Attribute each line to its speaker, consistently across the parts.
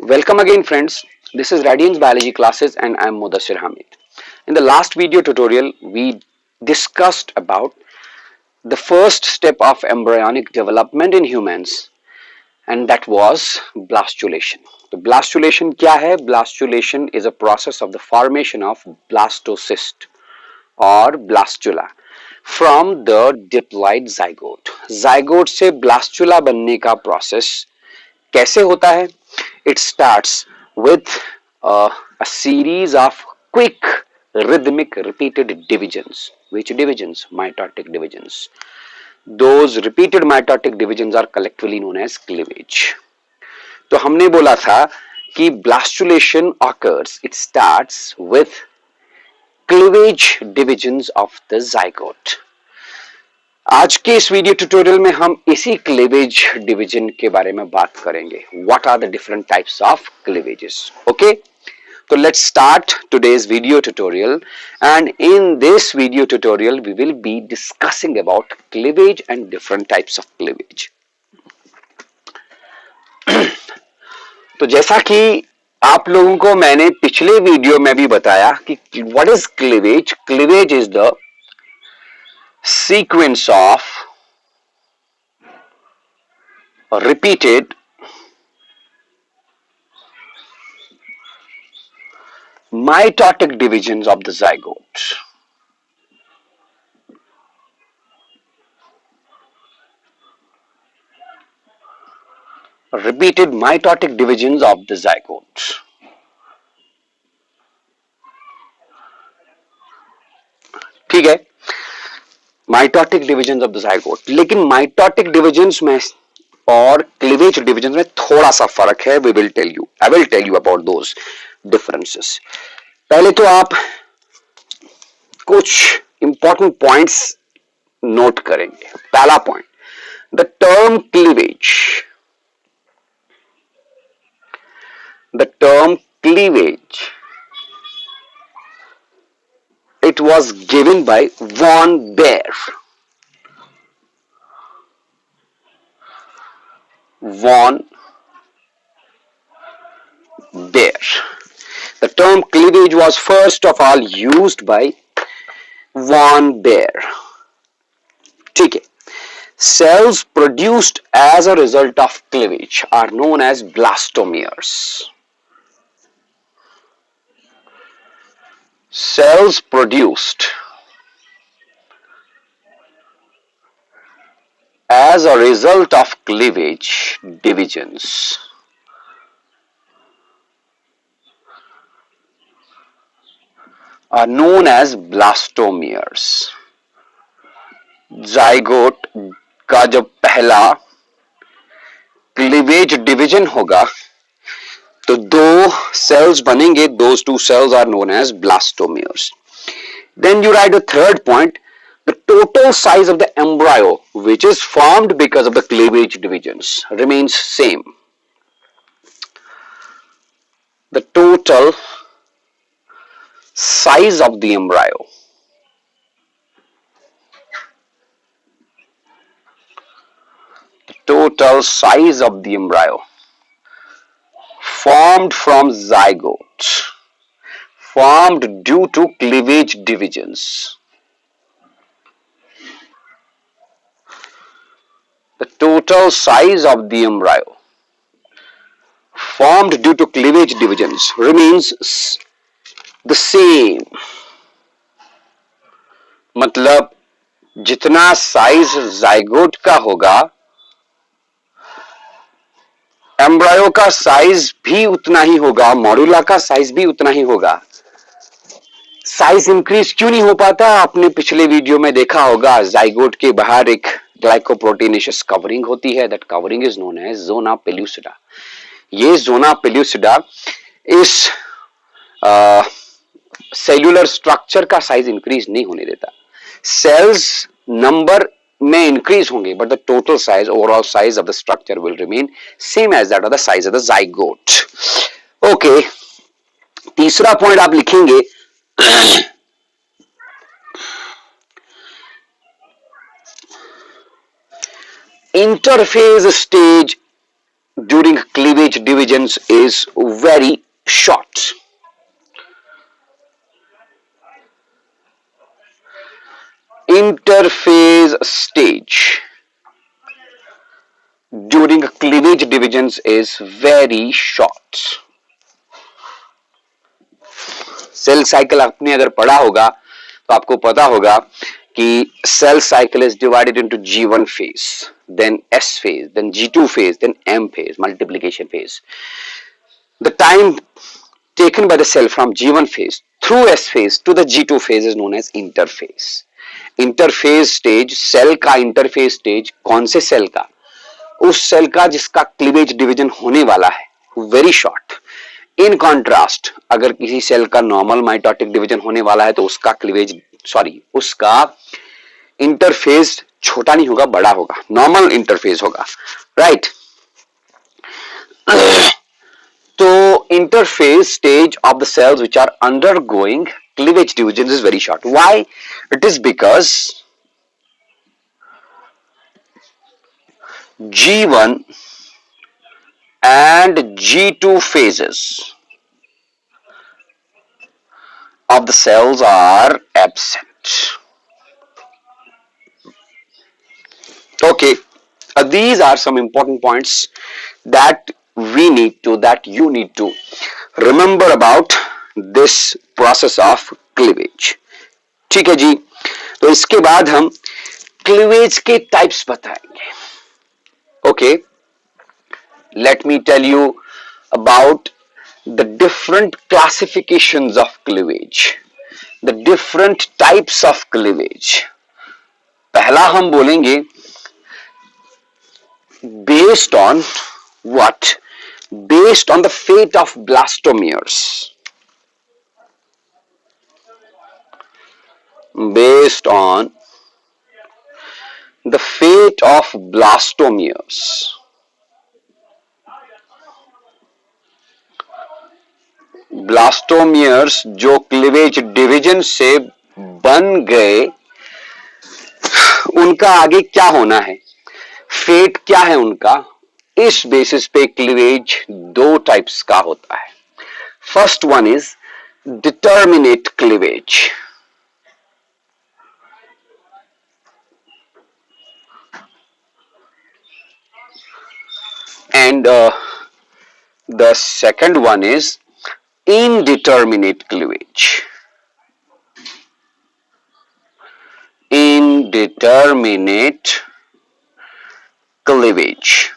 Speaker 1: Welcome again friends, this is Radiance Biology classes and I am Mudassir Hamid. In the last video tutorial we discussed about the first step of embryonic development in humans and that was blastulation. The blastulation क्या है? Blastulation is a process of the formation of blastocyst or blastula from the diploid zygote. Zygote से blastula बनने का process कैसे होता है? It starts with a series of quick rhythmic repeated divisions. Which divisions? Mitotic divisions. Those repeated mitotic divisions are collectively known as cleavage. तो हमने बोला था कि blastulation occurs, it starts with cleavage divisions of the zygote. आज के इस video tutorial में हम इसी क्लीवेज डिवीजन के बारे में बात करेंगे. What are the different types of cleavages. Okay, तो let's start today's video tutorial and in this video tutorial we will be discussing about cleavage and different types of cleavage. तो जैसा कि आप लोगों को मैंने पिछले वीडियो में भी बताया कि what is cleavage. Cleavage is the sequence of repeated mitotic divisions of the zygote. Repeated mitotic divisions of the zygote. ठीक है, mitotic division of the zygote. लेकिन माइटोटिक डिविजन्स में और क्लीवेज डिविजन में थोड़ा सा फर्क है. I will tell you about those differences. पहले तो आप कुछ इंपॉर्टेंट पॉइंट्स नोट करेंगे. पहला point, the term cleavage it was given by von Baer. The term cleavage was first of all used by von Baer. ठीक है. Cells produced as a result of cleavage are known as blastomeres. Cells produced as a result of cleavage divisions are known as blastomeres. Zygote का जब पहला cleavage division होगा तो दो cells बनेंगे. Those two cells are known as blastomeres. Then you write the third point, the total size of the embryo which is formed because of the cleavage divisions remains same. The total size of the embryo formed from zygote, formed due to cleavage divisions. The total size of the embryo formed due to cleavage divisions remains the same. मतलब जितना size zygote का होगा embryo का size भी उतना ही होगा, मॉड्यूला का size भी उतना ही होगा. साइज इंक्रीज क्यों नहीं हो पाता? आपने पिछले वीडियो में देखा होगा जाइगोट के बाहर एक ग्लाइकोप्रोटीनेशियस कवरिंग होती है. That covering is known as zona pellucida. ये जोना पेल्यूसिडा इस सेल्यूलर स्ट्रक्चर का साइज इंक्रीज नहीं होने देता. सेल्स नंबर में इंक्रीज होंगे but the total size, overall size of the structure will remain same as that of the size of the zygote. Okay, तीसरा point आप लिखेंगे interphase stage during cleavage divisions is very short. Interphase stage during cleavage divisions is very short. Cell cycle आपने अगर पढ़ा होगा तो आपको पता होगा कि cell cycle is divided into G1 phase, then S phase, then G2 phase, then M phase, multiplication phase. The time taken by the cell from G1 phase through S phase to the G2 phase is known as interphase. Interphase stage, cell का interphase stage, कौन से cell का? उस cell का जिसका cleavage division होने वाला है, वेरी शॉर्ट. इन कॉन्ट्रास्ट अगर किसी सेल का नॉर्मल माइटोटिक डिवीजन होने वाला है तो उसका क्लीवेज उसका इंटरफेज छोटा नहीं होगा, बड़ा होगा, नॉर्मल इंटरफेज होगा, राइट. तो interphase stage of the cells which are undergoing cleavage divisions is very short. Why? It is because G1 and G2 phases of the cells are absent. Okay, these are some important points that you need to remember about this process of cleavage. ठीक है जी. तो इसके बाद हम cleavage के types बताएंगे. Okay, let me tell you about the different classifications of cleavage, the different types of cleavage. पहला हम बोलेंगे based on what? Based on the fate of blastomeres. Based on the fate of blastomeres. Blastomeres जो cleavage division से बन गए, उनका आगे क्या होना है, फेट क्या है उनका, इस बेसिस पे क्लीवेज दो टाइप्स का होता है. First one is determinate cleavage. And the second one is indeterminate cleavage. Indeterminate cleavage.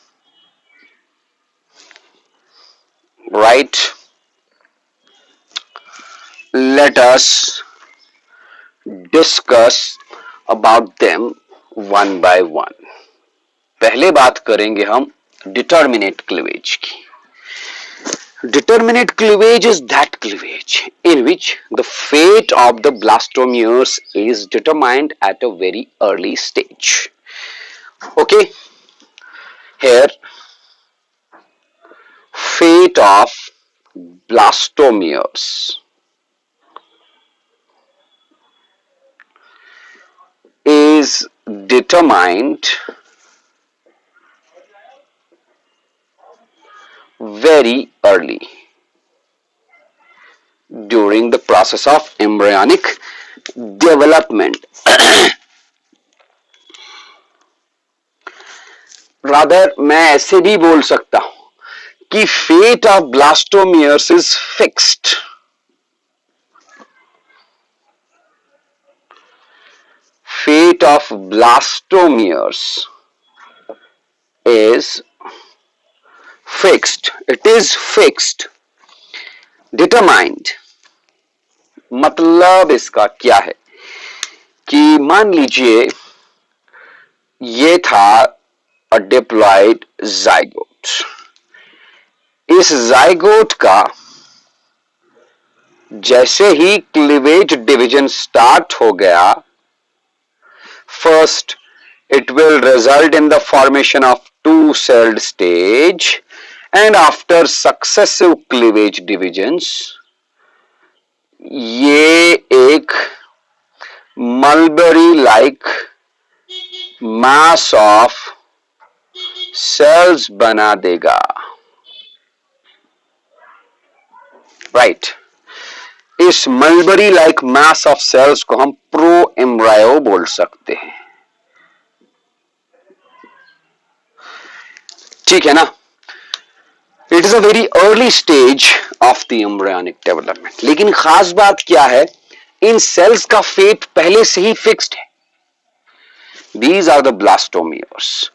Speaker 1: Right? Let us discuss about them one by one. पहले बात करेंगे हम determinate cleavage की. Determinate cleavage is that cleavage in which the fate of the blastomeres is determined at a very early stage. Okay, here fate of blastomeres is determined very early during the process of embryonic development. Rather, मैं ऐसे भी बोल सकता हूं कि fate of blastomeres is fixed. Fate of blastomeres is fixed. It is fixed. Determined. मतलब इसका क्या है कि मान लीजिए ये था अ डिप्लॉयड जाइगोट. इस जाइगोट का जैसे ही क्लीवेज डिवीजन स्टार्ट हो गया, first it will result in the formation of two-celled stage, and after successive cleavage divisions ये एक mulberry like mass of cells बना देगा, राइट। इस mulberry like mass of cells को हम प्रो एम्ब्रायो बोल सकते हैं, ठीक है ना। It is a very early stage of the embryonic development. लेकिन खास बात क्या है, इन सेल्स का फेट पहले से ही फिक्स्ड है। These are the blastomeres.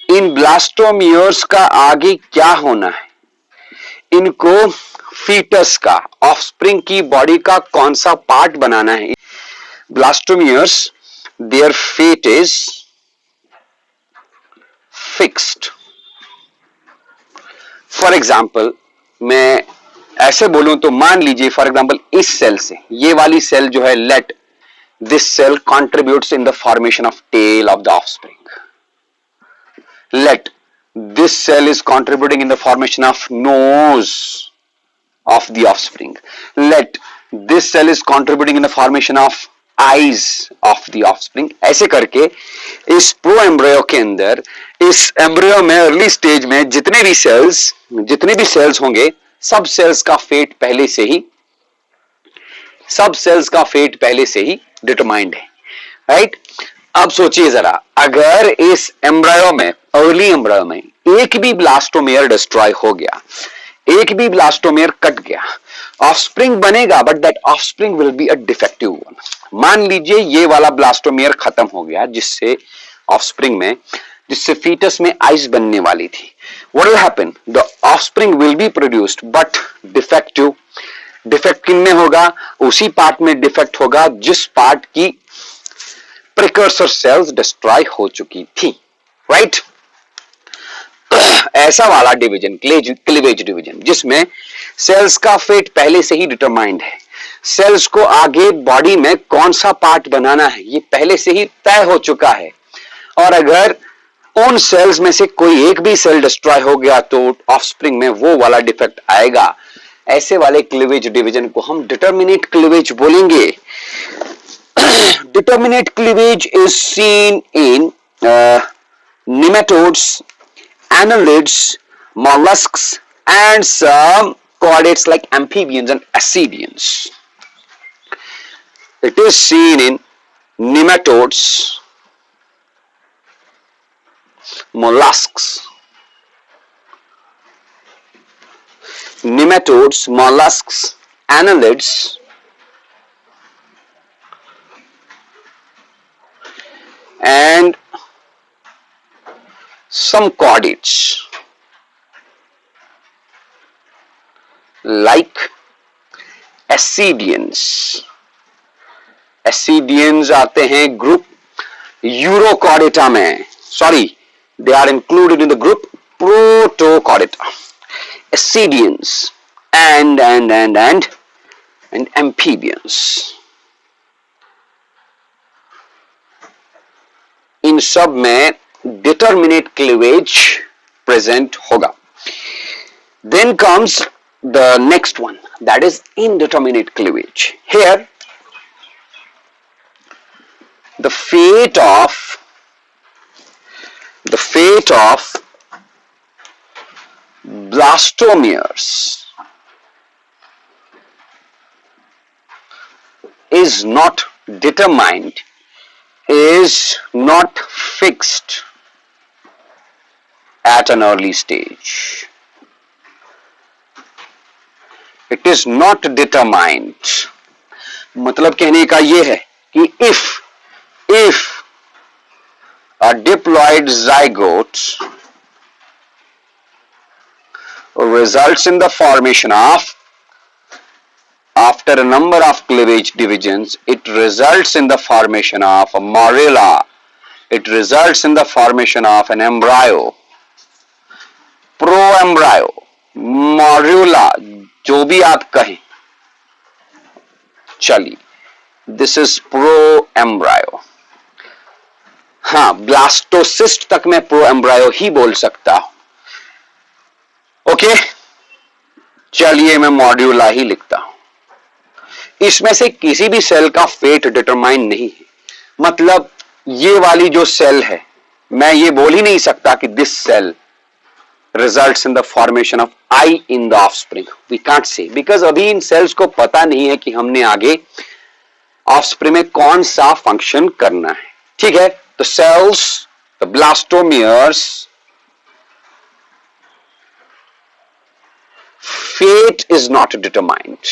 Speaker 1: इन ब्लास्टोमियर्स का आगे क्या होना है, इनको फीटस का, ऑफस्प्रिंग की बॉडी का कौन सा पार्ट बनाना है। Blastomeres, their fate is fixed. For example मैं ऐसे बोलूं तो मान लीजिए फॉर एग्जाम्पल इस सेल से, ये वाली सेल जो है, let this cell contributes in the formation of tail of the offspring. Let this cell is contributing in the formation of nose of the offspring. Let this cell is contributing in the formation of eyes of the offspring. ऐसे करके इस pro embryo के अंदर, इस embryo में early stage में जितने भी सेल्स होंगे, सब सेल्स का फेट पहले से ही डिटरमाइंड है, राइट। अब सोचिए जरा, अगर इस एम्ब्रायो में, अर्ली एम्ब्रायो में एक भी ब्लास्टोमेयर डिस्ट्रॉय हो गया, एक भी ब्लास्टोमेयर कट गया, ऑफस्प्रिंग बनेगा, but that offspring will be a defective one. मान लीजिए ये वाला ब्लास्टोमेयर खत्म हो गया, जिससे ऑफस्प्रिंग में, जिससे फीटस में आइज बनने वाली थी। What will happen, the offspring will be produced but defective. Defect किन में होगा, उसी पार्ट में डिफेक्ट होगा जिस पार्ट की प्रिकर्सर सेल्स डिस्ट्रॉय हो चुकी थी, राइट। ऐसा वाला डिवीजन, क्लीवेज डिवीजन, जिसमें सेल्स का फेट पहले से ही डिटरमाइंड है, सेल्स को आगे बॉडी में कौन सा पार्ट बनाना है ये पहले से ही तय हो चुका है, और अगर उन सेल्स में से कोई एक भी सेल डिस्ट्रॉय हो गया तो ऑफस्प्रिंग में वो वाला डिफेक्ट आएगा। ऐसे वाले क्लीवेज डिवीजन को हम डिटर्मिनेट क्लीवेज बोलेंगे। Determinate cleavage is seen in nematodes, annelids, mollusks and some chordates like amphibians and ascidians. It is seen in nematodes, mollusks, annelids, and some chordates like ascidians. Ascidians आते हैं group urochordata में, sorry, they are included in the group Protochordata. Ascidians and amphibians. इन सब में determinate cleavage present होगा। Then comes the next one, that is indeterminate cleavage. Here the fate of blastomeres is not determined, is not fixed at an early stage. It is not determined. मतलब कहने का ये है कि if a diploid zygote results in the formation of, after a number of cleavage divisions, it results in the formation of a morula. It results in the formation of an embryo, proembryo, morula, जो भी आप कहें, चलिए, this is proembryo. हाँ, blastocyst तक मैं प्रोएम्ब्रायो ही बोल सकता हूं, ओके। चलिए मैं मॉड्यूला ही लिखता हूं। इसमें से किसी भी सेल का फेट डिटरमाइन नहीं है, मतलब ये वाली जो सेल है, मैं ये बोल ही नहीं सकता कि this cell results in the formation of I in the offspring. We can't say because अभी इन सेल्स को पता नहीं है कि हमने आगे ऑफस्प्रिंग में कौन सा फंक्शन करना है. ठीक है, तो cells, the blastomeres, fate is not determined.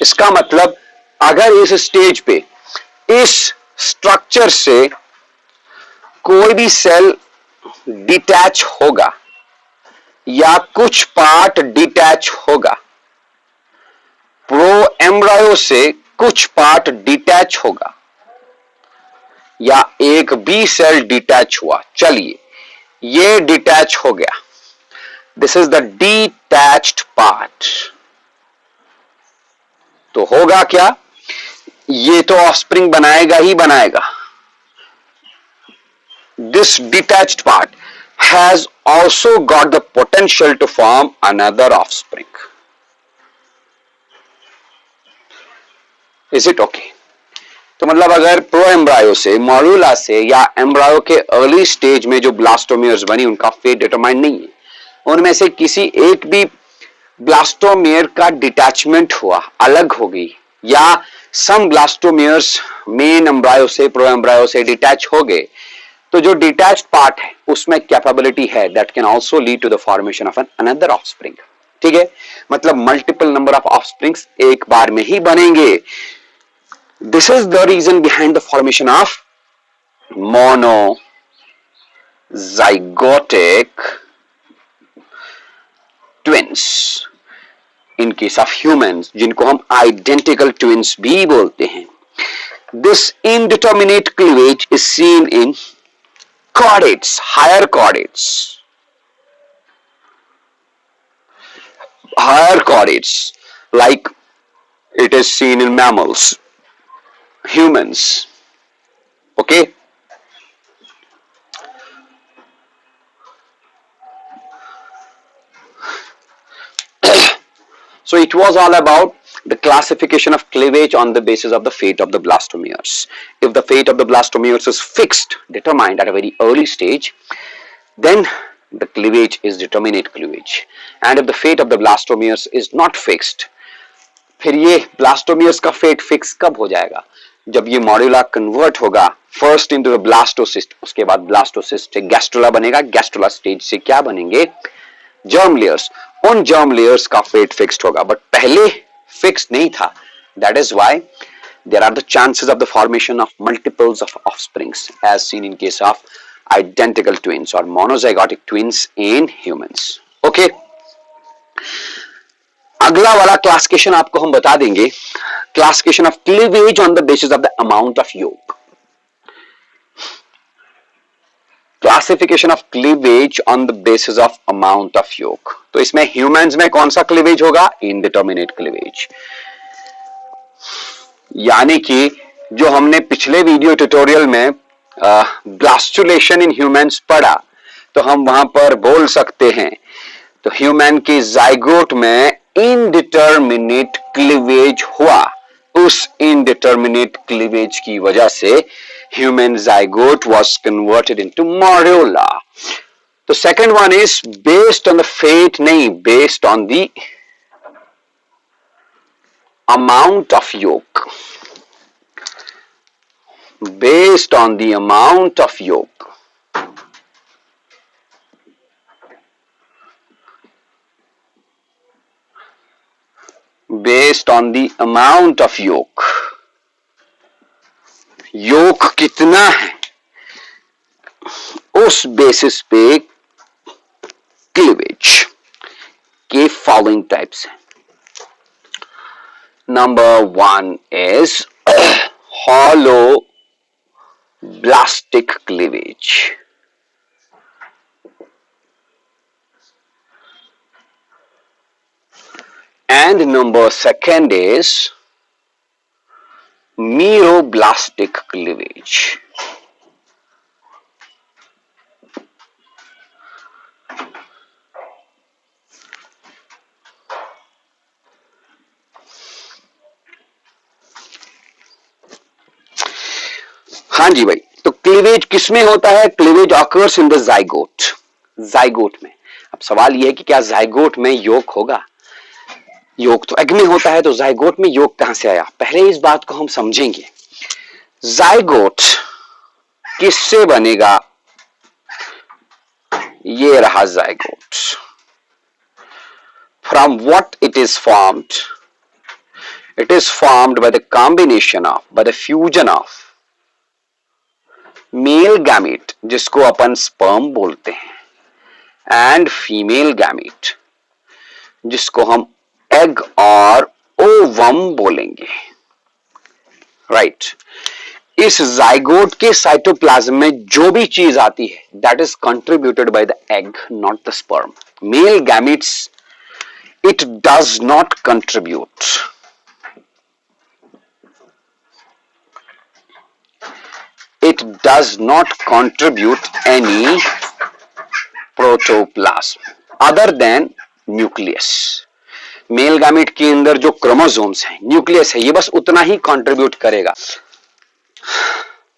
Speaker 1: इसका मतलब अगर इस स्टेज पे इस स्ट्रक्चर से कोई भी सेल डिटैच होगा या कुछ पार्ट डिटैच होगा, प्रो एम्ब्रायो से कुछ पार्ट डिटैच होगा या एक बी सेल डिटैच हुआ, चलिए ये डिटैच हो गया, this is the detached part. तो होगा क्या, ये तो ऑफस्प्रिंग बनाएगा ही बनाएगा. This detached part has also got the potential to form another offspring. Is it okay? तो मतलब अगर प्रो एम्ब्रायो से, मॉड्यूला से या एम्ब्रायो के अर्ली स्टेज में जो ब्लास्टोमियर्स बनी उनका फेट डिटरमाइन नहीं है, उनमें से किसी एक भी ब्लास्टोमियर का डिटैचमेंट हुआ, अलग हो गई, या सम ब्लास्टोमियर्स मेन एम्ब्रायो से, प्रो एम्ब्रायो से डिटैच हो गए, तो जो डिटैच्ड पार्ट है उसमें कैपेबिलिटी है that can also lead to the formation of an another offspring. ठीक है, मतलब मल्टीपल नंबर ऑफ ऑफस्प्रिंग्स एक बार में ही बनेंगे. This is the reason behind the formation of monozygotic twins. In case of humans, जिनको हम identical twins भी बोलते हैं. This indeterminate cleavage is seen in chordates, higher chordates. Higher chordates, like it is seen in mammals, humans. Okay. So it was all about the classification of cleavage on the basis of the fate of the blastomeres. If the fate of the blastomeres is fixed, determined at a very early stage, then the cleavage is determinate cleavage. And if the fate of the blastomeres is not fixed, फिर ये blastomeres का fate fix कब हो जाएगा, जब ये मॉड्यूला convert होगा first into the blastocyst, उसके बाद ब्लास्टोसिस्ट से गैस्ट्रोला बनेगा, गैस्ट्रोला स्टेज से क्या बनेंगे, जर्म लेयर्स. उन जर्म लेयर्स का फेट फिक्स्ड होगा, बट पहले फिक्स नहीं था. That is why there are the chances of the formation of multiples of offsprings as seen in case of identical twins और monozygotic twins in humans. Okay, अगला वाला classification आपको हम बता देंगे, classification of cleavage on the basis of the amount of yolk. Classification of cleavage on the basis of amount of योग. तो इसमें ह्यूमंस में कौन सा क्लीवेज होगा, इनडिटर्मिनेट क्लीवेज. यानी कि जो हमने पिछले वीडियो ट्यूटोरियल में ब्लास्टुलेशन इन ह्यूमंस पढ़ा, तो हम वहां पर बोल सकते हैं, तो ह्यूमन के जाइगोट में इनडिटर्मिनेट क्लीवेज हुआ, उस इनडिटर्मिनेट क्लीवेज की वजह से human zygote was converted into morula. तो second one is based on the fate, नहीं, based on the amount of yolk, based on the amount of yolk. Based on the amount of yolk, yolk कितना है उस basis पे cleavage के following types हैं. Number one is holoblastic cleavage. And number second is meroblastic cleavage. हाँ जी भाई, तो cleavage किसमें होता है? Cleavage occurs in the zygote, zygote में। अब सवाल यह है कि क्या जाइगोट में योग होगा? योग तो एग में होता है, तो जाइगोट में योग कहां से आया? पहले इस बात को हम समझेंगे। जाइगोट किससे बनेगा? ये रहा zygote. From what it is formed? It is formed by the combination of, by the fusion of male gamete, जिसको अपन स्पर्म बोलते हैं, एंड फीमेल गैमेट, जिसको हम एग और ओवम बोलेंगे। राइट इस जाइगोट के साइटोप्लाज्म में जो भी चीज आती है, that is contributed by the egg, not the sperm. Male gametes it does not contribute. It does not contribute any protoplasm other than nucleus. Male gamete के अंदर जो क्रोमोसोम्स हैं, न्यूक्लियस है, ये बस उतना ही कंट्रीब्यूट करेगा।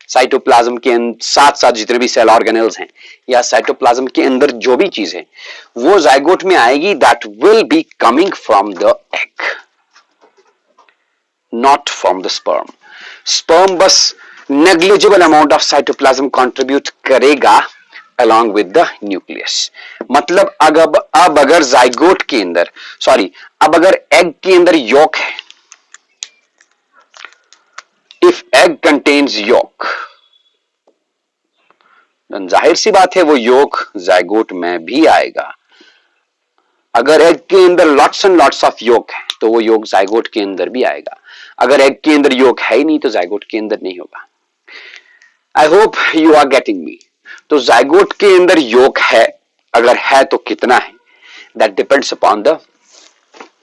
Speaker 1: साइटोप्लाज्म के साथ साथ जितने भी सेल ऑर्गेनेल्स हैं या साइटोप्लाज्म के अंदर जो भी चीज है वो जाइगोट में आएगी, that will be coming from the egg, not from the sperm. Sperm बस negligible amount of cytoplasm contribute करेगा along with the nucleus। मतलब अब अगर जाइगोट के अंदर, अब अगर एग के अंदर यॉक है, इफ एग कंटेन्स यॉक, जाहिर सी बात है वो यॉक जाइगोट में भी आएगा। अगर एग के अंदर lots and lots of York है तो वो यॉक जाइगोट के अंदर भी आएगा। अगर एग के अंदर यॉक है ही नहीं तो जाइगोट के अंदर नहीं होगा। I hope you are getting me. तो जाइगोट के अंदर यॉक है, अगर है तो कितना है, that depends upon the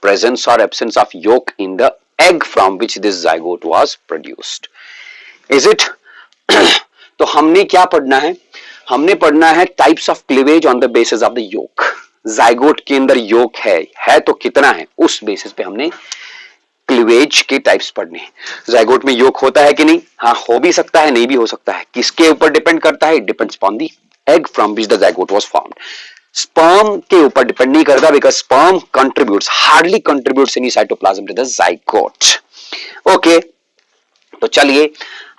Speaker 1: presence और absence of yolk in the egg from which this zygote was produced. Is it? तो हमने क्या पढ़ना है? हमने पढ़ना है types of cleavage on the basis of the yolk. Zygote के अंदर यॉक है तो कितना है, उस बेसिस पे हमने क्लीवेज के टाइप्स पढ़ने हैं। जाइगोट में यॉक होता है कि नहीं? हाँ, हो भी सकता है, नहीं भी हो सकता है। किसके ऊपर डिपेंड करता है? It depends upon the egg from which the zygote was formed. Sperm के ऊपर डिपेंड नहीं करता, because sperm contributes, hardly contributes in cytoplasm to the zygote. Okay, तो चलिए,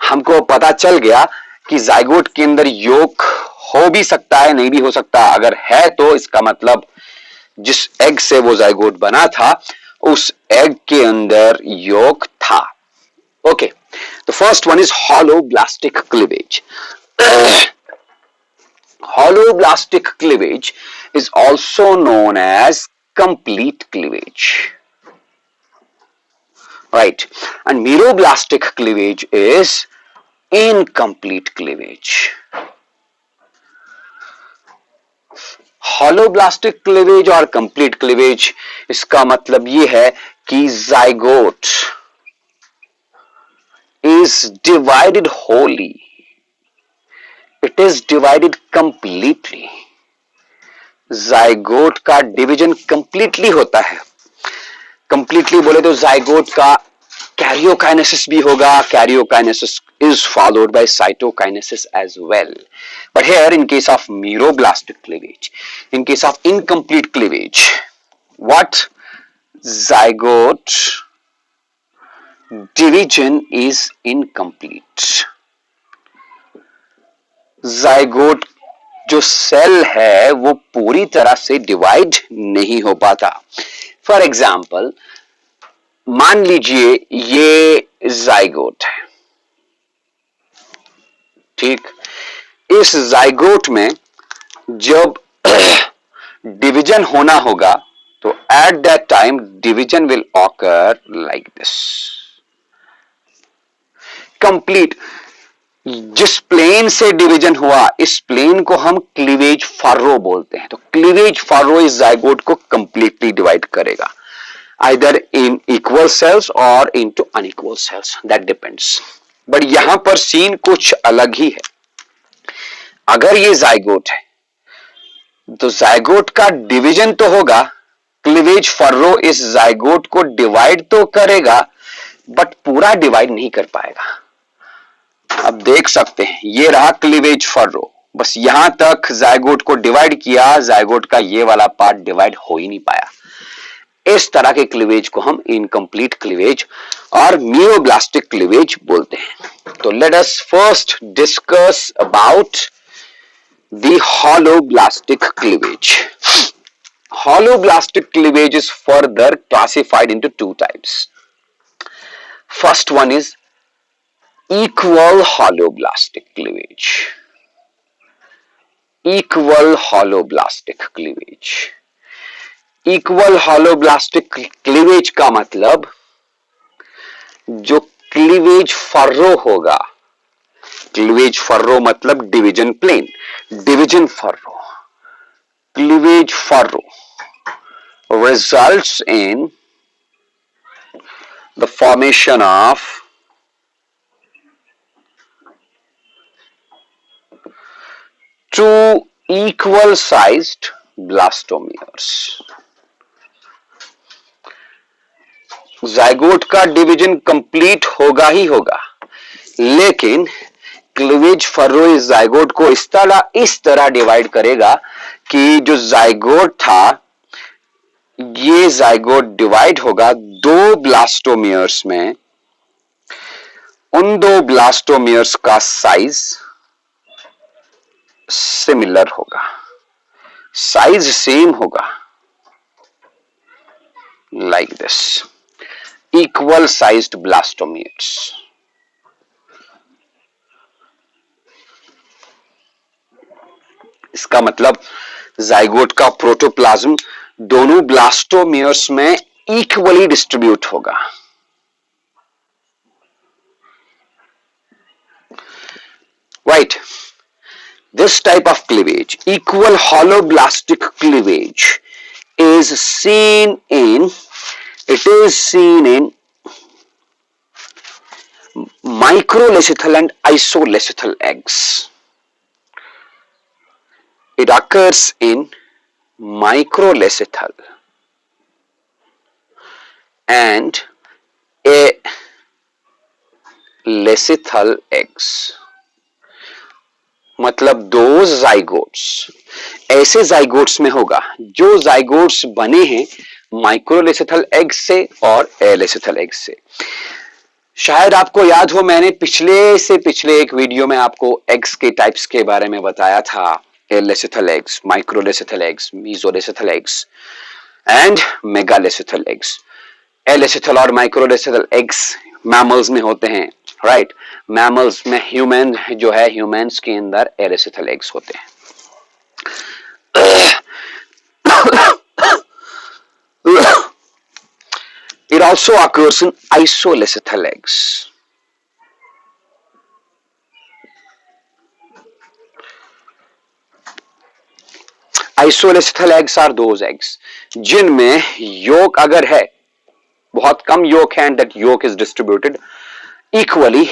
Speaker 1: हमको पता चल गया कि जाइगोट के अंदर यॉक हो भी सकता है, नहीं भी हो सकता। अगर है तो इसका मतलब जिस एग से वो जाइगोट बना था उस एग के अंदर यॉक था। Okay, the first one is holoblastic cleavage. Holoblastic cleavage is also known as complete cleavage, right? And meroblastic cleavage is incomplete cleavage. Holoblastic cleavage और complete cleavage, इसका मतलब ये है कि zygote is divided wholly, it is divided completely। Zygote का division completely होता है। Completely बोले तो जाइगोट का कैरियोकाइनेसिस भी होगा। Karyokinesis is followed by cytokinesis as well. But here in case of meroblastic cleavage, in case of incomplete cleavage, what? Zygote division is incomplete. Zygote जो cell है वो पूरी तरह से डिवाइड नहीं हो पाता। फॉर एग्जाम्पल, मान लीजिए ये जाइगोट है, ठीक। इस जाइगोट में जब डिवीजन होना होगा तो at that time division will occur like this. Complete जिस प्लेन से डिवीजन हुआ, इस प्लेन को हम क्लीवेज फर्रो बोलते हैं। तो क्लीवेज फर्रो इस जाइगोट को कंप्लीटली डिवाइड करेगा, आइदर इन इक्वल सेल्स और into unequal cells, that depends. But यहां पर सीन कुछ अलग ही है। अगर ये जाइगोट है तो जाइगोट का डिवीजन तो होगा, क्लीवेज फर्रो इस जाइगोट को डिवाइड तो करेगा बट पूरा डिवाइड नहीं कर पाएगा। अब देख सकते हैं ये रहा क्लीवेज फर्रो, बस यहां तक जायगोट को डिवाइड किया, जायगोट का ये वाला पार्ट डिवाइड हो ही नहीं पाया। इस तरह के क्लीवेज को हम इनकम्प्लीट क्लीवेज और मियोब्लास्टिक क्लीवेज बोलते हैं। तो let us first discuss about the holoblastic cleavage. Holoblastic cleavage is further classified into two types. First one is equal holoblastic cleavage. Equal holoblastic cleavage. Equal holoblastic cleavage का मतलब जो cleavage furrow होगा, cleavage furrow मतलब division plane, division furrow, cleavage furrow results in the formation of two equal sized blastomeres. Zygote का division complete होगा ही होगा, लेकिन क्लीवेज फर्रो इस जाइगोट को इस तरह डिवाइड करेगा कि जो जाइगोट था ये जाइगोट डिवाइड होगा दो ब्लास्टोमियर्स में, उन दो ब्लास्टोमियर्स का साइज सिमिलर होगा, साइज सेम होगा, like this, equal sized blastomeres. इसका मतलब जाइगोट का प्रोटोप्लाज्म दोनों ब्लास्टोमियर्स में इक्वली डिस्ट्रीब्यूट होगा। Right. This type of cleavage, equal holoblastic cleavage, is seen in microlacithal and isolacithal eggs. It occurs in microlacithal and alacithal eggs. मतलब दो zygotes, ऐसे zygotes में होगा जो जाइगोट्स बने हैं माइक्रोलेसिथल एग से और एलेसिथल एग से। शायद आपको याद हो मैंने पिछले एक वीडियो में आपको एग्स के टाइप्स के बारे में बताया था, alecithal eggs, microlecithal eggs, mesolecithal eggs and megalecithal eggs. Alecithal और माइक्रोलेसिथल एग्स मैमल्स में होते हैं, राइट। मैमल्स में ह्यूमन जो है, ह्यूमंस के अंदर एलेसिथल एग्स होते हैं। It also occurs in isolacithal eggs. Isolacithal eggs are those eggs जिनमें yolk अगर है, बहुत कम yolk है, and that yolk is distributed equally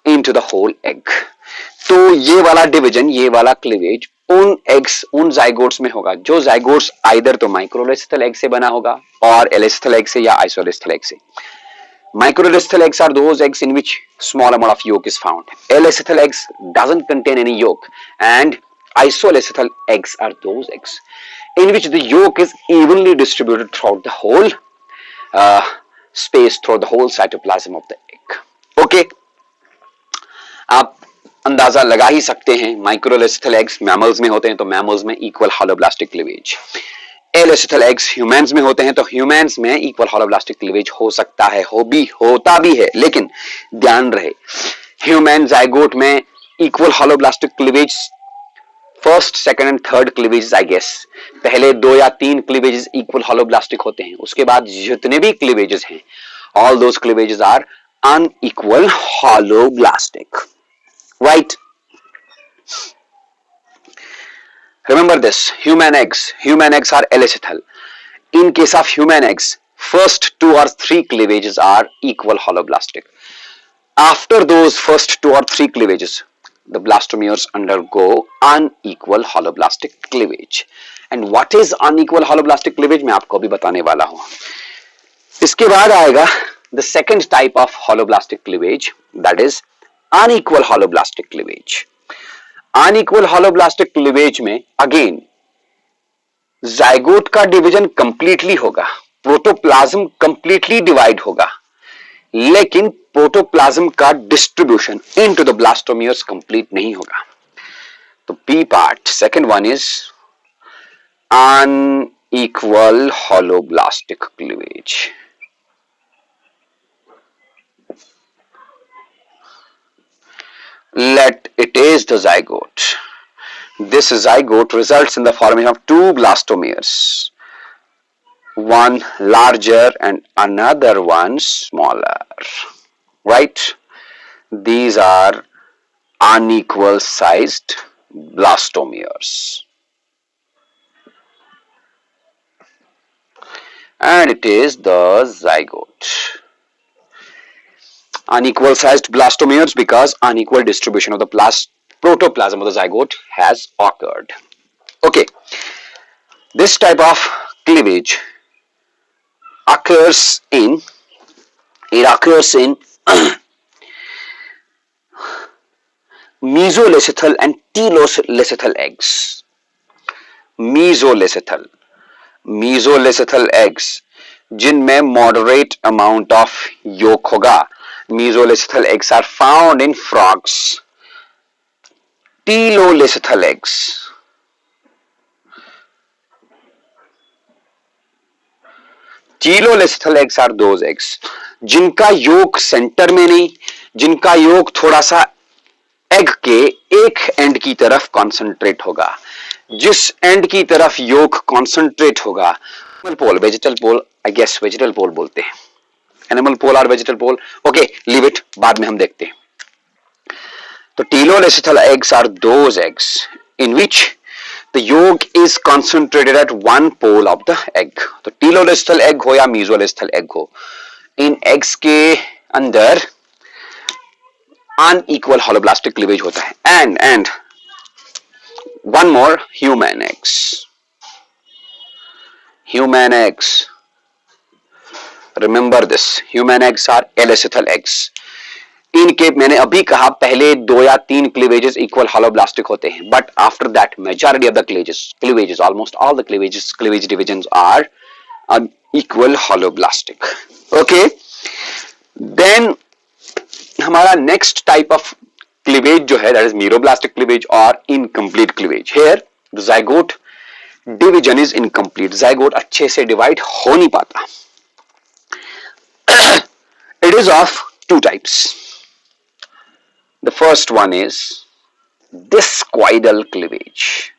Speaker 1: into the whole egg. तो ये वाला डिवीजन, ये वाला क्लीवेज उन एग्स, उन जाइगोट्स में होगा जो जाइगोट्स आइदर तो माइक्रोलेसिथल एग से बना होगा और एलेसिथल एग से या आइसोलेसिथल एग से। Microleसिथल eggs are those eggs in which small amount of yolk is found. Alecythal eggs doesn't contain any yolk, and isolecythal eggs are those eggs in which the yolk is evenly distributed throughout the whole space, throughout the whole cytoplasm of the egg. Okay, आप अंदाजा लगा ही सकते हैं, microlecithal eggs mammals में होते हैं तो mammals में equal holoblastic cleavage, alecithal eggs humans में होते हैं तो ह्यूमंस में इक्वल होलोब्लास्टिक क्लीवेज हो सकता है, होता भी है, लेकिन ध्यान रहे ह्यूमन जाइगोट में equal holoblastic cleavage first, second and third cleavages, I guess पहले 2 या 3 क्लीवेजेस इक्वल होलोब्लास्टिक होते हैं, उसके बाद जितने भी क्लीवेजेस हैं all those cleavages are unequal holoblastic, right? Remember this, human eggs are alecythal. In case of human eggs, first 2 or 3 cleavages are equal holoblastic. After those first 2 or 3 cleavages, the blastomeres undergo unequal holoblastic cleavage. And what is unequal holoblastic cleavage? मैं आपको अभी बताने वाला हूं। इसके बाद आएगा the second type of holoblastic cleavage, that is unequal holoblastic cleavage. Unequal holoblastic cleavage में अगेन जाइगोट का डिवीजन कंप्लीटली होगा, प्रोटोप्लाज्म कंप्लीटली डिवाइड होगा, लेकिन प्रोटोप्लाज्म का distribution into the blastomeres complete नहीं होगा। तो B part second one is unequal holoblastic cleavage. Let it is the zygote. This zygote results in the formation of two blastomeres, one larger and another one smaller, right? These are unequal sized blastomeres. And it is the zygote. Unequal sized blastomeres because unequal distribution of the protoplasm of the zygote has occurred. Okay, this type of cleavage occurs in mesoleucithal and teloleucithal eggs. Mesoleucithal eggs जिनमें moderate amount of yolk होगा. Mesoleucithal eggs are found in frogs. Teloleucithal eggs are those eggs जिनका yolk centre में नहीं, जिनका yolk थोड़ा सा egg के एक एंड की तरफ कॉन्सेंट्रेट होगा. जिस एंड की तरफ योग कॉन्सेंट्रेट होगा, animal pole, vegetal pole, I guess vegetal pole बोलते हैं, एनिमल पोल और vegetal pole. Okay, leave it, बाद में हम देखते हैं. तो teloleucithal eggs are those eggs in which the yolk is concentrated at one pole of the egg. तो teloleucithal egg हो या mesoleucithal egg हो, इन eggs के अंदर unequal holoblastic cleavage होता है. And one more, human eggs. Remember this, human eggs are eleucithal eggs. इनके मैंने अभी कहा पहले 2 या 3 क्लीवेजेस इक्वल holoblastic होते हैं, but after that majority of the cleavages, almost all the cleavage divisions are unequal holoblastic. Okay, then हमारा next type of cleavage जो है दैट इज मीरोब्लास्टिक क्लीवेज और incomplete cleavage. Here the zygote division is incomplete. Zygote अच्छे से divide हो नहीं पाता. It is of 2 types. The first one is discoidal cleavage.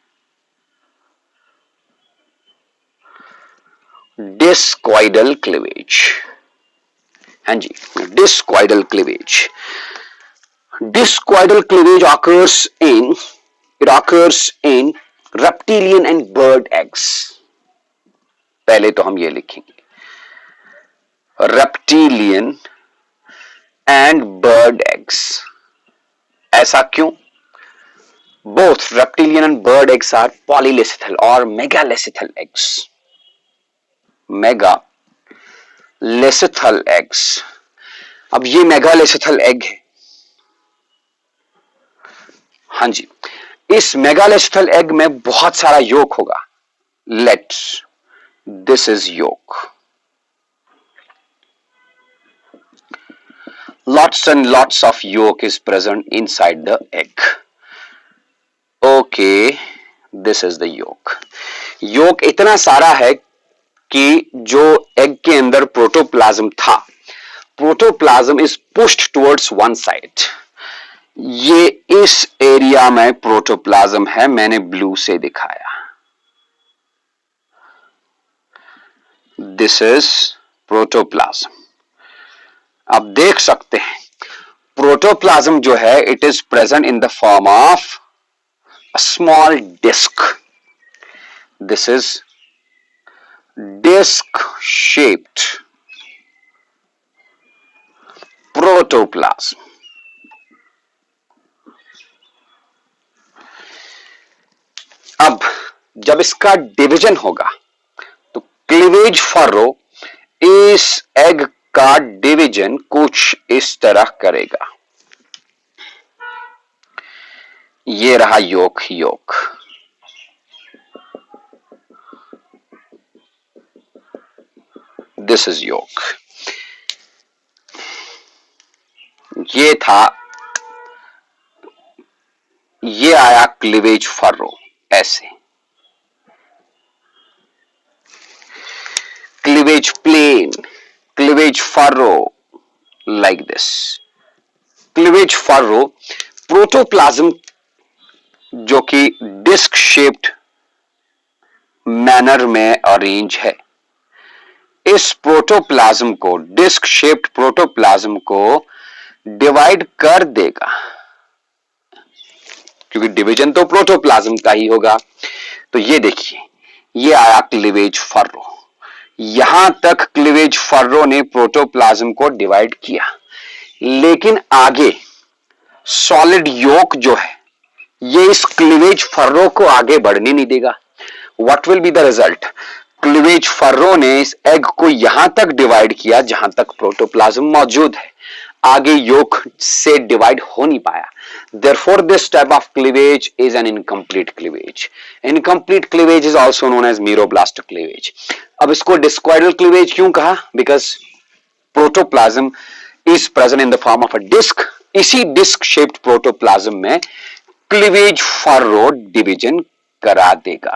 Speaker 1: हाँ जी, discoidal cleavage. Discoidal cleavage occurs in reptilian and bird eggs. पहले तो हम ये लिखेंगे, reptilian and bird eggs. ऐसा क्यों? Both reptilian and bird eggs are polyleucithal or megaleucithal eggs. Megaleucithal eggs. अब ये मेगालेसिथल एग है. हाँ जी, इस मेगालेसिथल एग में बहुत सारा योक होगा. This is yolk. Lots and lots of yolk is present inside the egg. Okay, this is the yolk. Yolk इतना सारा है कि जो एग के अंदर प्रोटोप्लाज्म था, protoplasm is pushed towards one side. ये इस एरिया में प्रोटोप्लाज्म है, मैंने ब्लू से दिखाया. This is protoplasm. आप देख सकते हैं प्रोटोप्लाज्म जो है it is present in the form of a small disc. This is disc shaped protoplasm. अब जब इसका डिवीजन होगा तो क्लीवेज फर्रो इस एग का डिवीजन कुछ इस तरह करेगा. ये रहा योक, योक। दिस इज योक। ये था, ये आया क्लीवेज फर्रो, ऐसे cleavage plane, cleavage furrow, like this. Cleavage furrow protoplasm जो कि डिस्क शेप्ड मैनर में अरेंज है, इस प्रोटोप्लाज्म को, डिस्क शेप्ड प्रोटोप्लाज्म को डिवाइड कर देगा, क्योंकि डिवीजन तो प्रोटोप्लाज्म का ही होगा। तो ये देखिए, ये आया क्लीवेज फर्रो। यहां तक क्लीवेज फर्रो ने प्रोटोप्लाज्म को डिवाइड किया, लेकिन आगे सॉलिड योक जो है, ये इस क्लीवेज फर्रो को आगे बढ़ने नहीं देगा। What will be the result? Cleavage furrow ने इस एग को यहां तक डिवाइड किया जहां तक प्रोटोप्लाज्म मौजूद है, आगे योक से डिवाइड हो नहीं पाया। Therefore, this type of cleavage is an incomplete cleavage. Incomplete cleavage is also known as meroblastic cleavage. अब इसको discoidal cleavage क्यों कहा? Because protoplasm is present in the form of a disc. इसी disc shaped protoplasm में cleavage furrow division करा देगा।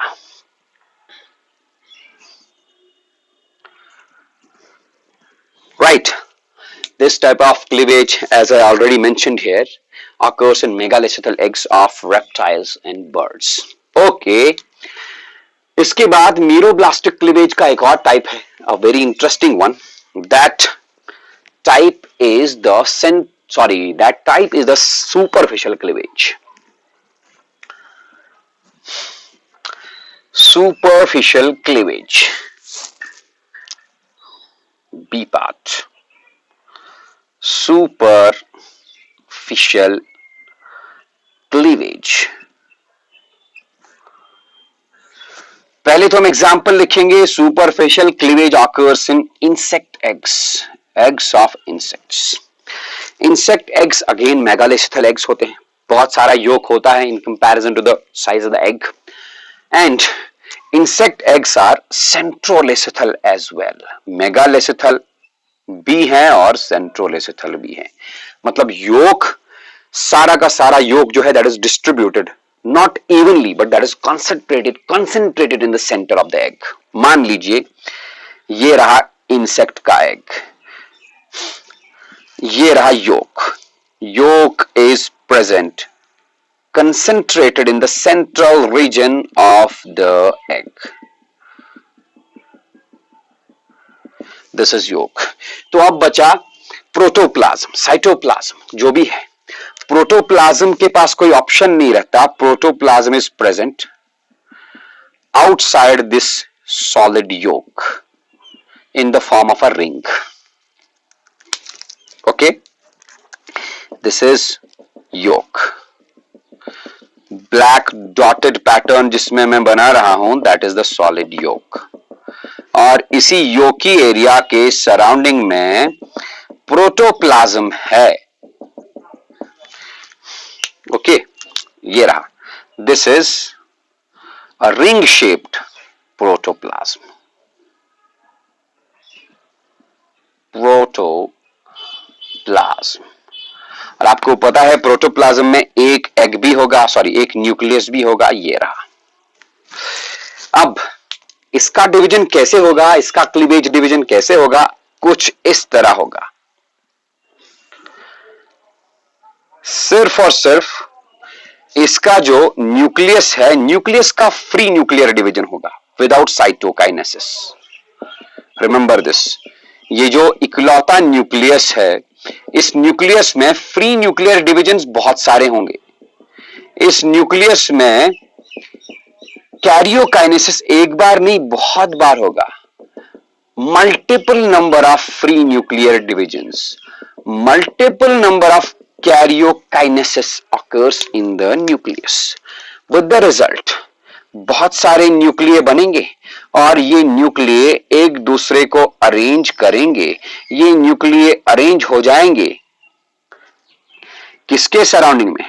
Speaker 1: Right. This type of cleavage, as I already mentioned here, occurs in megalethal eggs of reptiles and birds. Okay. इसके बाद meroblastic cleavage का एक और type है, a very interesting one. That type is the superficial cleavage. Superficial cleavage. B part. Superficial cleavage. पहले तो हम example लिखेंगे। Superficial cleavage occurs in insect eggs, eggs of insects. Insect eggs again megalecithal eggs होते हैं, बहुत सारा yolk होता है in comparison to the size of the egg, and insect eggs are centrolecithal as well. Megalecithal भी है और centrolecithal भी है, मतलब योक, सारा का सारा योक जो है that is distributed not evenly but that is concentrated in the center of the egg. मान लीजिए ये रहा इंसेक्ट का एग, ये रहा योक is present concentrated in the central region of the egg. This is yolk. तो अब बचा प्रोटोप्लाज्म, साइटोप्लाज्म, जो भी है। प्रोटोप्लाज्म के पास कोई ऑप्शन नहीं रहता। Protoplasm is present outside this solid yolk in the form of a ring. Okay, this is yolk. Black dotted pattern जिसमें मैं बना रहा हूं that is the solid yolk, और इसी योकी एरिया के सराउंडिंग में प्रोटोप्लाज्म है। ओके, ये रहा, this is a ring shaped protoplasm. और आपको पता है प्रोटोप्लाज्म में एक एग भी होगा, एक न्यूक्लियस भी होगा। ये रहा। अब इसका डिवीजन कैसे होगा, इसका क्लीवेज डिवीजन कैसे होगा? कुछ इस तरह होगा। सिर्फ और सिर्फ इसका जो न्यूक्लियस है, न्यूक्लियस का फ्री न्यूक्लियर डिवीजन होगा विदाउट साइटोकाइनेसिस। रिमेंबर दिस, ये जो इकलौता न्यूक्लियस है, इस न्यूक्लियस में फ्री न्यूक्लियर डिवीजन्स बहुत सारे होंगे। इस न्यूक्लियस में कैरियोकाइनेसिस एक बार नहीं बहुत बार होगा। Multiple number of free nuclear divisions, multiple number of karyokinesis occurs in the nucleus. With the result, बहुत सारे न्यूक्लिय बनेंगे और ये न्यूक्लिय एक दूसरे को अरेंज करेंगे। ये न्यूक्लिय अरेंज हो जाएंगे किसके सराउंडिंग में?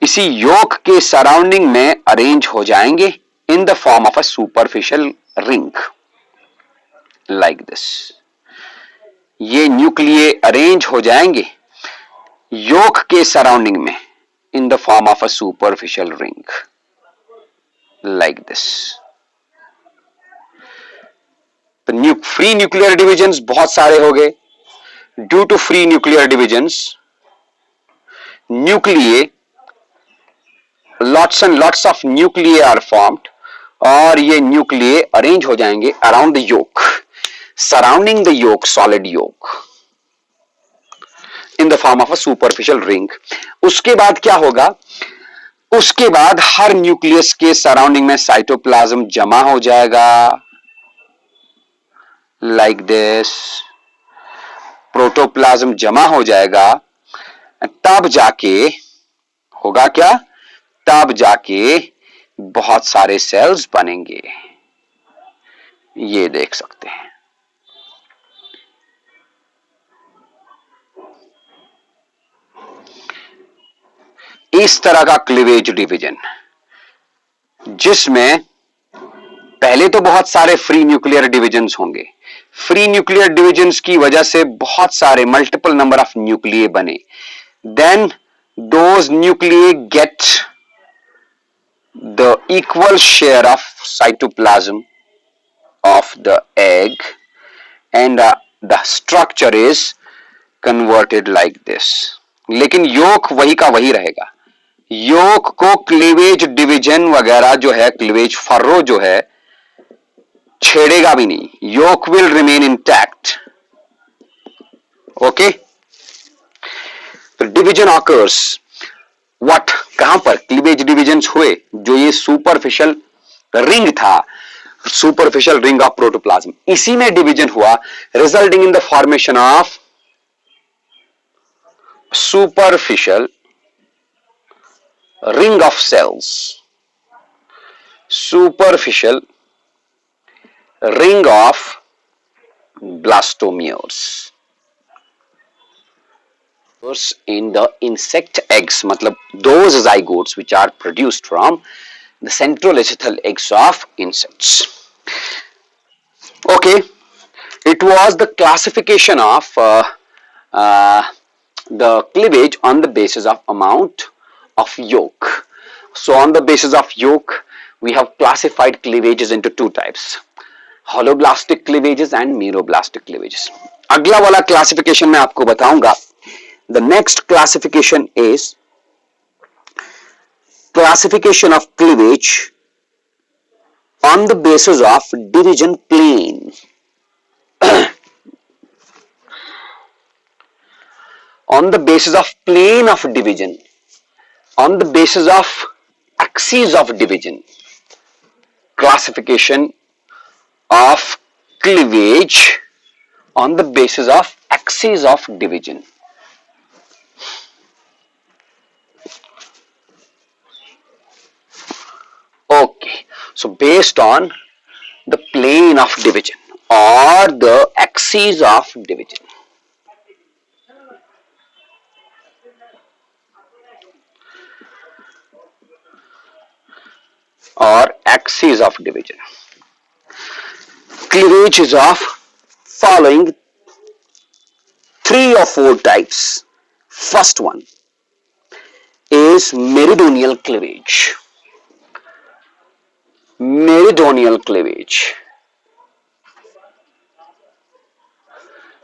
Speaker 1: इसी योक के सराउंडिंग में अरेंज हो जाएंगे in the form of a superficial ring like this. ये न्यूक्लिये अरेंज हो जाएंगे योक के सराउंडिंग में in the form of a superficial ring like this. तो फ्री न्यूक्लियर डिविजन्स बहुत सारे हो गए। Due to free nuclear divisions nuclei lots and lots of nuclei are formed और ये न्यूक्लिये अरेंज हो जाएंगे around the yolk, surrounding the yolk, solid yolk in the form of a superficial ring. उसके बाद क्या होगा, उसके बाद हर न्यूक्लियस के सराउंडिंग में साइटोप्लाज्म जमा हो जाएगा लाइक दिस। प्रोटोप्लाज्म जमा हो जाएगा, तब जाके होगा क्या, तब जाके बहुत सारे सेल्स बनेंगे। ये देख सकते हैं। इस तरह का क्लीवेज डिवीजन, जिसमें पहले तो बहुत सारे फ्री न्यूक्लियर डिविजन्स होंगे। फ्री न्यूक्लियर डिविजन्स की वजह से बहुत सारे मल्टीपल नंबर ऑफ न्यूक्लिये बने। Then those nuclei get the equal share of cytoplasm of the egg and the structure is converted like this। लेकिन योक वही का वही रहेगा। योक को क्लीवेज डिवीजन वगैरह जो है, क्लीवेज फर्रो जो है, छेड़ेगा भी नहीं। Yolk will remain intact. Okay, तो डिवीजन ऑकर्स व्हाट, कहां पर क्लीवेज डिविजन्स हुए, जो ये सुपरफिशियल रिंग था, सुपरफिशियल रिंग ऑफ प्रोटोप्लाज्म, इसी में डिवीजन हुआ, resulting in the formation of superficial ring of cells, superficial ring of blastomeres in the insect eggs, मतलब those zygotes which are produced from the centrolecithal eggs of insects. Okay, it was the classification of the cleavage on the basis of amount of yolk. So on the basis of yolk we have classified cleavages into two types, holoblastic cleavages and meroblastic cleavages. अगला वाला classification मैं आपको बताऊंगा। The next classification is classification of cleavage on the basis of division plane. On the basis of plane of division, on the basis of axis of division, classification of cleavage on the basis of axis of division. Okay, so based on the plane of division or the axis of division. Or axis of division. Cleavage is of following 3 or 4 types. First one is meridional cleavage. Meridional cleavage.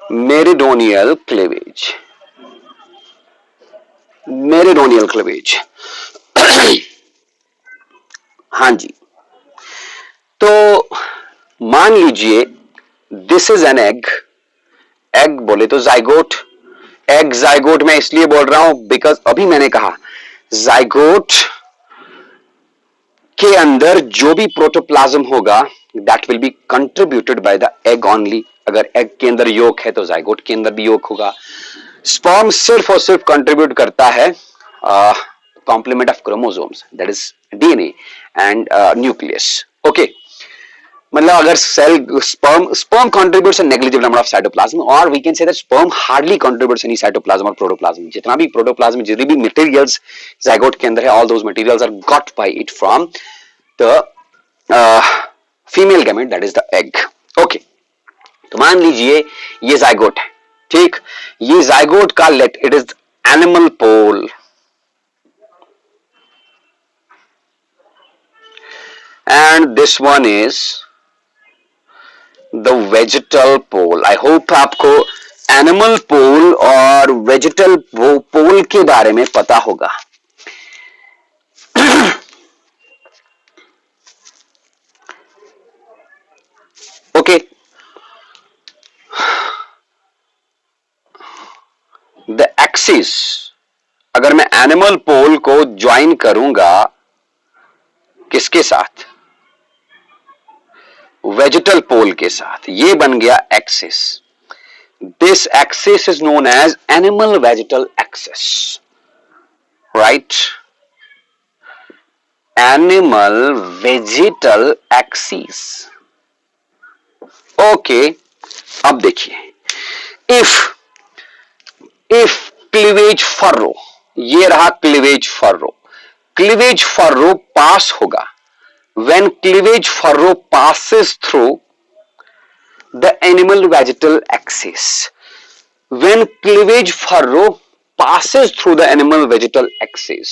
Speaker 1: Meridional cleavage. Meridional cleavage. हाँ जी, तो मान लीजिए this is an egg. Egg बोले तो zygote. Egg zygote मैं इसलिए बोल रहा हूं बिकॉज अभी मैंने कहा जाइगोट के अंदर जो भी प्रोटोप्लाज्म होगा that will B contributed by the egg only. अगर एग के अंदर योक है तो जाइगोट के अंदर भी योक होगा। स्पर्म सिर्फ और सिर्फ कंट्रीब्यूट करता है complement of chromosomes, that is DNA and nucleus. Okay, मतलब अगर cell sperm contributes a negligible number of cytoplasm, or we can say that sperm hardly contributes any cytoplasm or protoplasm. जितना भी protoplasm, जितने भी materials zygote के अंदर है, all those materials are got by it from the female gamete, that is the egg. Okay, तो मान लीजिए ये zygote है, ठीक, ये zygote का let it is animal pole, and this one is the vegetal pole. I hope आपको animal pole और वेजिटल पोल के बारे में पता होगा. ओके, द एक्सिस, अगर मैं एनिमल पोल को ज्वाइन करूंगा किसके साथ, वेजिटल पोल के साथ, ये बन गया axis. This axis is known as animal vegetal axis, right, animal vegetal axis. Okay, अब देखिए, इफ क्लीवेज फर्रो, ये रहा cleavage furrow, cleavage furrow pass होगा, when cleavage furrow passes through the animal vegetal axis, when cleavage furrow passes through the animal vegetal axis,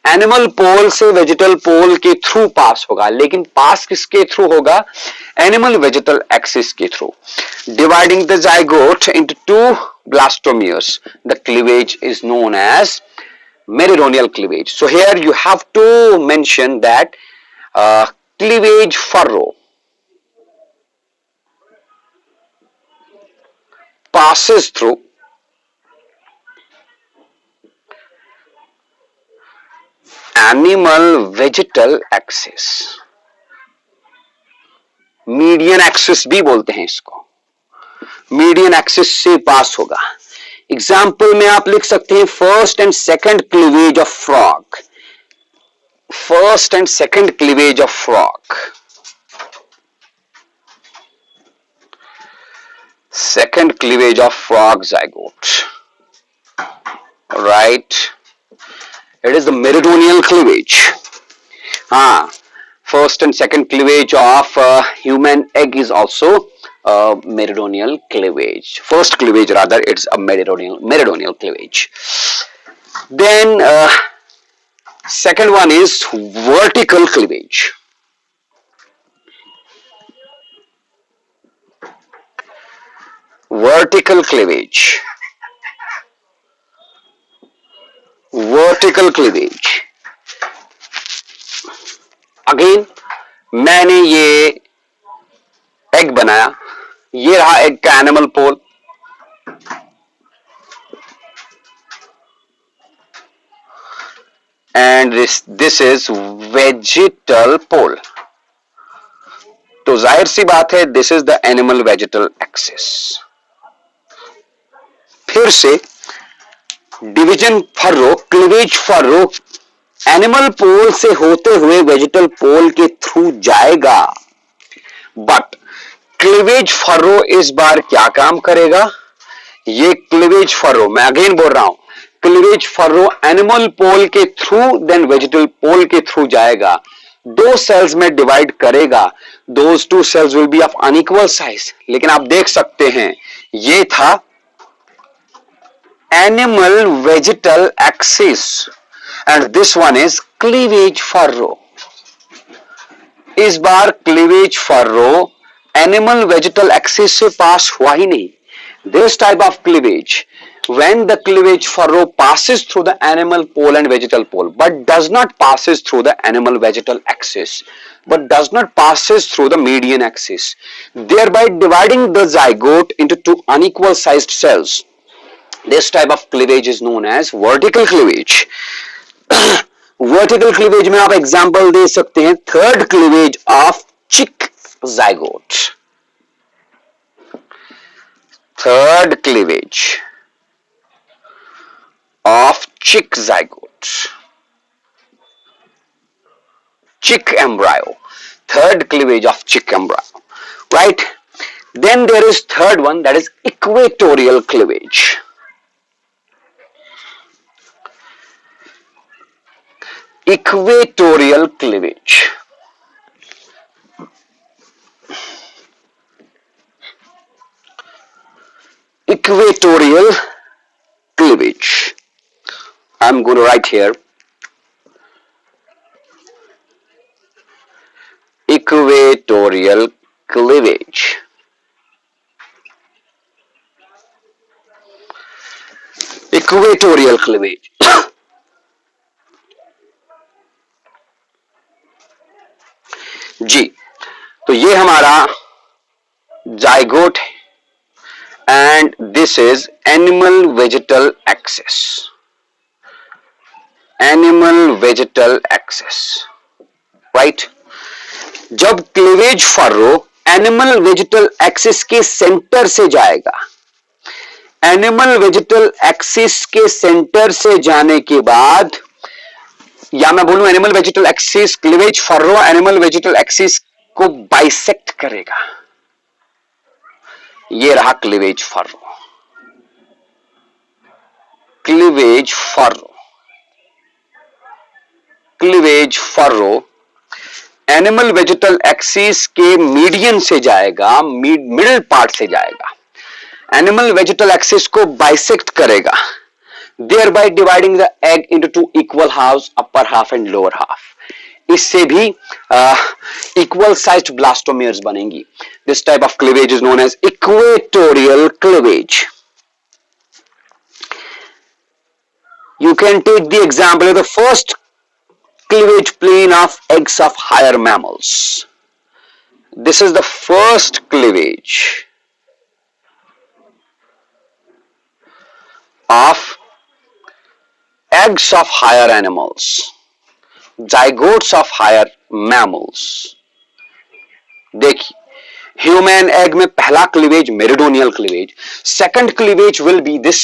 Speaker 1: animal pole से vegetal पोल के through pass होगा, लेकिन पास किसके through होगा, animal vegetal axis के through. Dividing the zygote into two blastomeres, the cleavage is known as meridional cleavage. So here you have to mention that cleavage furrow passes through animal vegetal axis. Median axis भी बोलते हैं इसको, median axis से पास होगा. Example में आप लिख सकते हैं first and second cleavage of frog, first and second cleavage of frog, second cleavage of frog zygote, right, it is the meridonial cleavage. First and second cleavage of human egg is also meridonial cleavage, first cleavage rather, it's a meridonial cleavage. Then second one is vertical cleavage. Vertical cleavage. Vertical cleavage. Again, मैंने ये egg बनाया, ये रहा egg का animal pole, and this is vegetal pole. तो जाहिर सी बात है this is the animal vegetal axis. फिर से division furrow, cleavage furrow animal pole से होते हुए वेजिटल पोल के थ्रू जाएगा, बट क्लीवेज फर्रो इस बार क्या काम करेगा, ये क्लीवेज फर्रो, मैं अगेन बोल रहा हूं, क्लीवेज फर्रो एनिमल पोल के थ्रू देन वेजिटल पोल के थ्रू जाएगा, दो सेल्स में डिवाइड करेगा, those two cells will be of unequal size. लेकिन आप देख सकते हैं ये था animal vegetal axis and this one is cleavage furrow. इस बार cleavage furrow animal vegetal axis से पास हुआ ही नहीं. This type of cleavage, when the cleavage furrow passes through the animal pole and vegetal pole, but does not passes through the animal vegetal axis, but does not passes through the median axis, thereby dividing the zygote into two unequal sized cells. This type of cleavage is known as vertical cleavage. Vertical cleavage में आप example दे सकते हैं third cleavage of chick zygote. Third cleavage of chick zygote, chick embryo. third cleavage of chick embryo, right? Then there is third one, that is equatorial cleavage. Equatorial cleavage. Equatorial cleavage. I'm going to write here equatorial cleavage. Equatorial cleavage. जी, तो ये हमारा zygote and this is animal vegetal axis. Animal vegetal axis, right. जब cleavage furrow animal vegetal axis के centre से जाएगा, animal vegetal axis के centre से जाने के बाद, या मैं बोलूं animal vegetal axis, cleavage furrow animal vegetal axis को बाइसेक्ट करेगा. ये रहा cleavage furrow. Cleavage furrow, cleavage furrow animal vegetal axis के मीडियन से जाएगा, मिडिल पार्ट से जाएगा, एनिमल वेजिटल एक्सिस को बाइसेक्ट करेगा, thereby dividing the egg into two equal halves, upper half and lower half. इससे भी equal sized blastomeres बनेंगी. This type of cleavage is known as equatorial cleavage. You can take the example of the first cleavage plane of eggs of higher mammals. This is the first cleavage of eggs of higher animals, zygotes of higher mammals. देखिए, human egg में पहला cleavage meridional cleavage, second cleavage will be this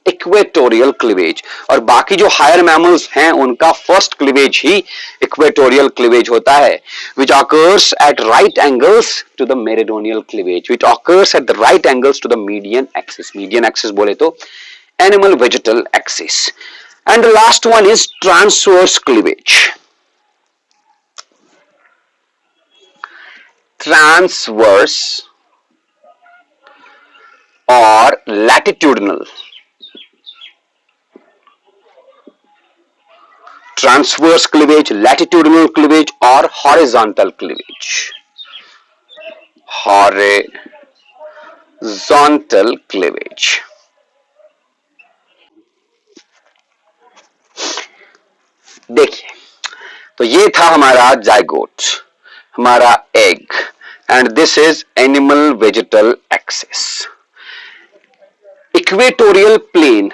Speaker 1: equatorial cleavage, और बाकी जो higher mammals हैं उनका first cleavage ही equatorial cleavage होता है, which occurs at right angles to the meridional cleavage, which occurs at the right angles to the median axis. Median axis बोले तो animal vegetal axis. And the last one is transverse cleavage. Transverse or latitudinal. Transverse cleavage, latitudinal cleavage or horizontal cleavage. Horizontal cleavage. देखिए, तो ये था हमारा zygote, हमारा egg, and this is animal vegetal axis. Equatorial plane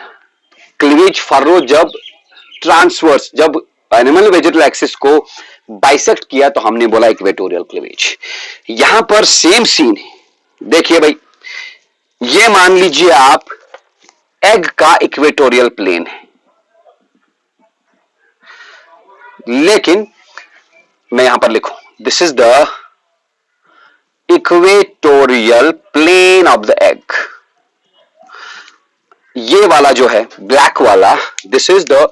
Speaker 1: cleavage furrow जब transverse, जब animal vegetal axis को bisect किया तो हमने बोला इक्वेटोरियल क्लीवेज. यहां पर सेम सीन है. देखिए भाई, ये मान लीजिए आप एग का इक्वेटोरियल प्लेन है, लेकिन मैं यहां पर लिखूं this is the equatorial plane of the egg. ये वाला जो है ब्लैक वाला, this is the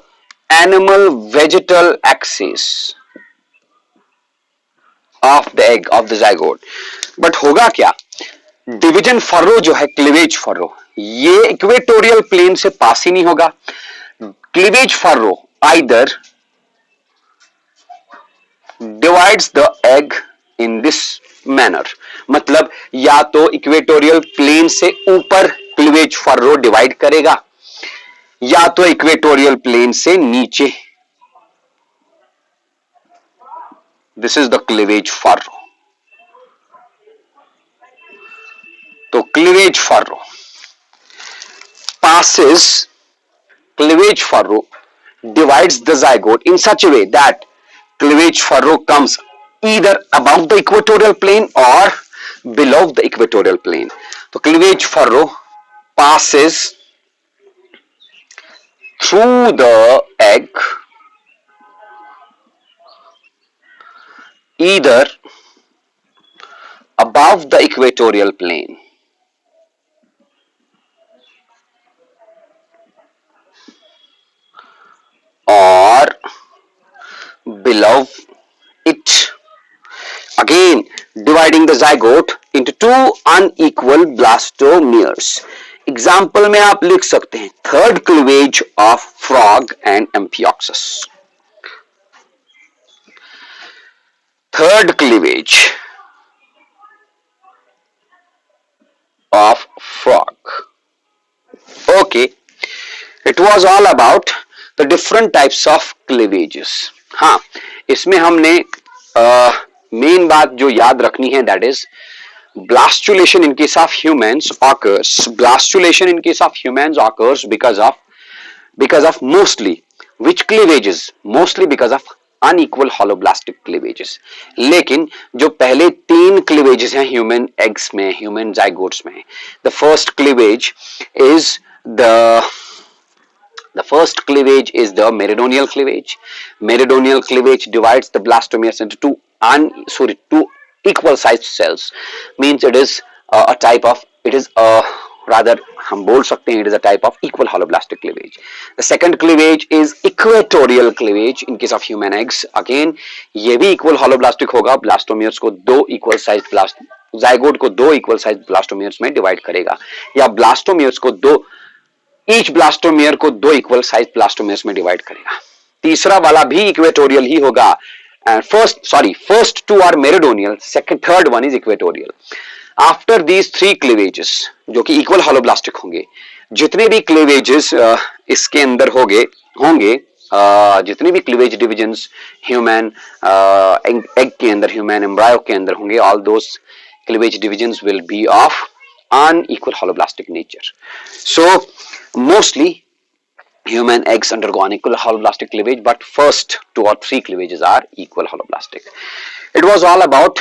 Speaker 1: animal vegetal axis of the egg of the zygote. But होगा क्या, डिवीजन फर्रो जो है क्लीवेज फर्रो, ये इक्वेटोरियल प्लेन से पास ही नहीं होगा. Cleavage furrow either divides the egg in this manner, मतलब या तो इक्वेटोरियल प्लेन से ऊपर क्लीवेज फर्रो डिवाइड करेगा, या तो इक्वेटोरियल प्लेन से नीचे. This is the cleavage furrow. तो cleavage furrow passes, cleavage furrow divides the zygote in such a way that cleavage furrow comes either above the equatorial plane or below the equatorial plane. So cleavage furrow passes through the egg either above the equatorial plane or below it. Again, dividing the zygote into two unequal blastomeres. Example में आप लिख सकते हैं third cleavage of frog and amphioxus. Third cleavage of frog. Okay, it was all about the different types of cleavages. हाँ, इसमें हमने main बात जो याद रखनी है that is blastulation in case of humans occurs. Blastulation in case of humans occurs because of mostly which cleavages? Mostly because of unequal holoblastic cleavages. लेकिन जो पहले तीन क्लीवेजेस हैं ह्यूमन एग्स में, ह्यूमन जाइगोट्स में, the first cleavage is the meridional cleavage. Meridional cleavage divides the blastomeres into two equal sized cells. Means it is a type of, it is a rather हम बोल सकते हैं it is a type of equal holoblastic cleavage. The second cleavage is equatorial cleavage in case of human eggs. Again ये भी equal holoblastic होगा, blastomeres को दो equal sized zygote को दो equal sized blastomeres में divide करेगा, या blastomeres को दो, each blastomere को दो equal sized blastomeres में divide करेगा. तीसरा वाला भी equatorial ही होगा. First two are meridonial, third one is equatorial. After these three cleavages जो कि इक्वल होलोब्लास्टिक होंगे, जितने भी क्लीवेजेस इसके अंदर होंगे जितने भी क्लीवेज डिविजन्स ह्यूमन एग के अंदर, ह्यूमन एम्ब्रायो के अंदर होंगे, all those cleavage divisions will be of unequal holoblastic nature. So mostly human eggs undergo unequal holoblastic cleavage, but first 2 or 3 cleavages are equal holoblastic. It was all about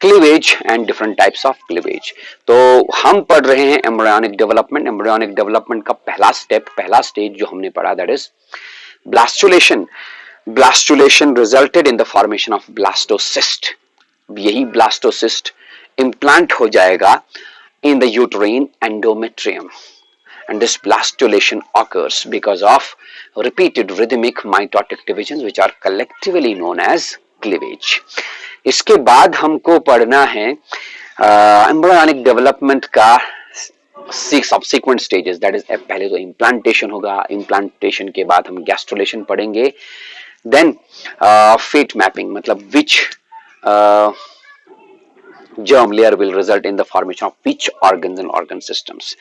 Speaker 1: cleavage and different types of cleavage. तो हम पढ़ रहे हैं embryonic development. Embryonic development का पहला stage जो हमने पढ़ा that is blastulation. Blastulation resulted in the formation of blastocyst. यही ब्लास्टोसिस्ट इम्प्लांट हो जाएगा in the uterine endometrium, and this blastulation occurs because of repeated rhythmic mitotic divisions which are collectively known as cleavage. इसके बाद हमको पढ़ना है embryonic development का subsequent stages, that is पहले तो इम्प्लांटेशन होगा, इम्प्लांटेशन के बाद हम गैस्ट्रुलेशन पढ़ेंगे, देन फेट मैपिंग, मतलब which germ layer will result in the formation of which organs and organ systems.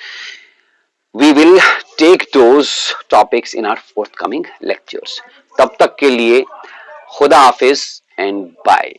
Speaker 1: We will take those topics in our forthcoming lectures. तब तक के लिए खुदा हाफिज and bye.